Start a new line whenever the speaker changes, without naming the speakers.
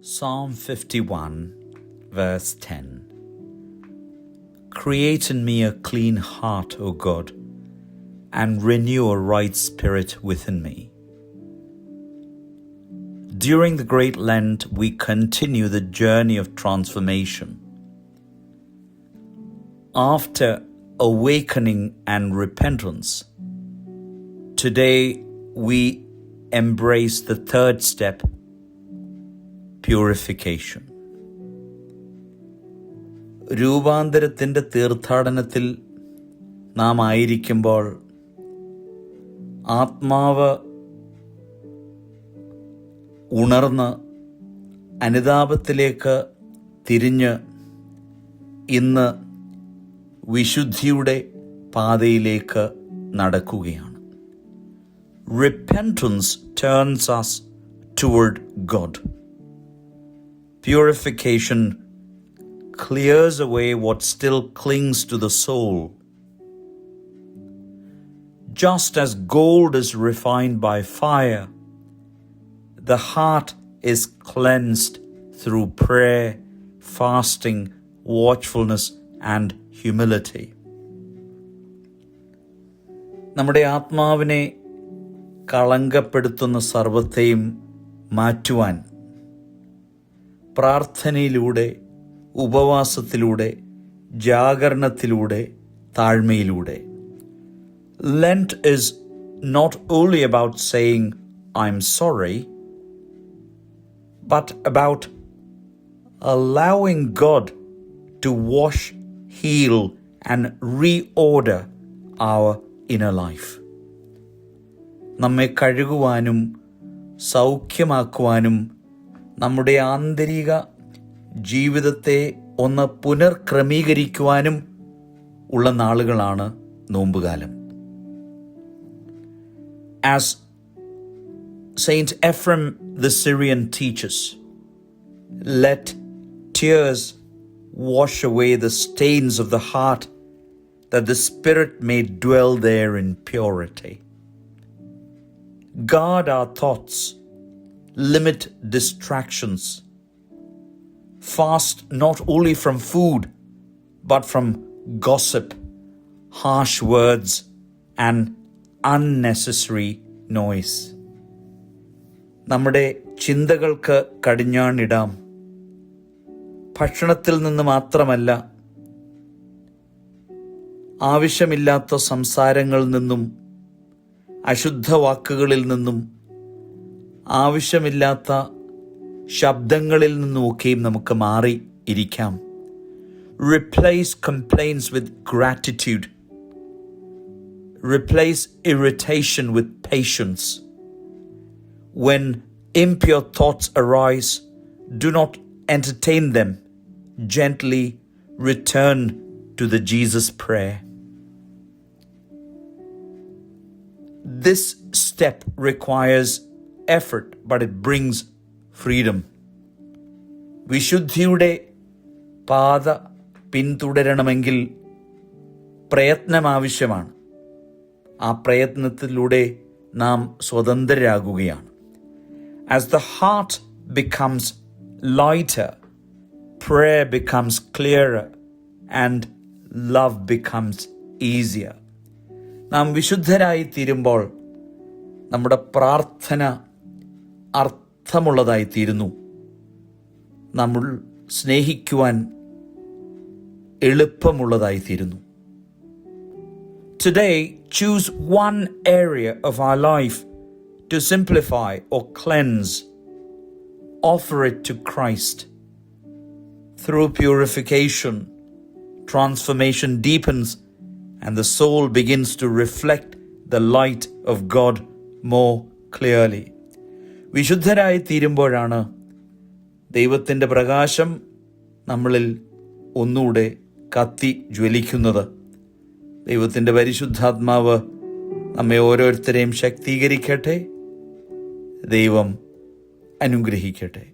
Psalm 51, verse 10. Create in me a clean heart, O God, and renew a right spirit within me. During the Great Lent, we continue the journey of transformation. After awakening and repentance, today we embrace the third step, purification. രൂപാന്തരത്തിൻ്റെ തീർത്ഥാടനത്തിൽ നാം ആയിരിക്കുമ്പോൾ ആത്മാവ് ഉണർന്ന് അനുതാപത്തിലേക്ക് തിരിഞ്ഞ് ഇന്ന് വിശുദ്ധിയുടെ പാതയിലേക്ക് നടക്കുകയാണ്. Repentance turns us toward God. Purification clears away what still clings to the soul. Just as gold is refined by fire, the heart is cleansed through prayer, fasting, watchfulness, and humility. നമ്മുടെ ആത്മാവിനെ കളങ്കപ്പെടുത്തുന്ന സർവ്വത്തെയും മാറ്റുവാൻ പ്രാർത്ഥനയിലൂടെ, ഉപവാസത്തിലൂടെ, ജാഗരണത്തിലൂടെ, താഴ്മയിലൂടെ. Lent is not only about saying I'm sorry, but about allowing God to wash, heal, and reorder our inner life. നമ്മെ കഴുകുവാനും സൗഖ്യമാക്കുവാനും നമ്മുടെ ആന്തരിക ജീവിതത്തെ ഒന്ന് പുനർക്രമീകരിക്കുവാനും ഉള്ള നാളുകളാണ് നോമ്പുകാലം. As Saint Ephraim the Syrian teaches, let tears wash away the stains of the heart, that the Spirit may dwell there in purity. Guard our thoughts, limit distractions, fast not only from food, but from gossip, harsh words, and unnecessary noise. നമ്മുടെ ചിന്തകൾക്ക് കടിഞ്ഞാണിടാം. ഭക്ഷണത്തിൽ നിന്ന് മാത്രമല്ല, ആവശ്യമില്ലാത്ത സംസാരങ്ങളിൽ നിന്നും, അശുദ്ധ വാക്കുകളിൽ നിന്നും, ആവശ്യമില്ലാത്ത ശബ്ദങ്ങളിൽ നിന്നുമൊക്കെയും നമുക്ക് മാറി ഇരിക്കാം. Replace complaints with gratitude. Replace irritation with patience. When impure thoughts arise, do not entertain them. Gently return to the Jesus prayer. This step requires effort, but it brings freedom. വിശുദ്ധിയുടെ പാത പിന്തുടരണമെങ്കിൽ പ്രയത്നം ആവശ്യമാണ്. ആ പ്രയത്നത്തിലൂടെ നാം സ്വതന്ത്രരാകുകയാണ്. As the heart becomes lighter, prayer becomes clearer and love becomes easier. നാം വിശുദ്ധരായി തീരുമ്പോൾ നമ്മുടെ പ്രാർത്ഥന അർത്ഥമുള്ളതായി തീരുന്നു. നമ്മൾ സ്നേഹിക്കുവാൻ എളുപ്പമുള്ളതായി തീരുന്നു. Today, choose one area of our life to simplify or cleanse. Offer it to Christ. Through purification, transformation deepens and the soul begins to reflect the light of God more clearly. വിശുദ്ധരായി തീരുമ്പോഴാണ് ദൈവത്തിൻ്റെ പ്രകാശം നമ്മളിൽ ഒന്നുകൂടെ കത്തി ജ്വലിക്കുന്നത്. ദൈവത്തിൻ്റെ പരിശുദ്ധാത്മാവ് നമ്മെ ഓരോരുത്തരെയും ശക്തീകരിക്കട്ടെ. ദൈവം അനുഗ്രഹിക്കട്ടെ.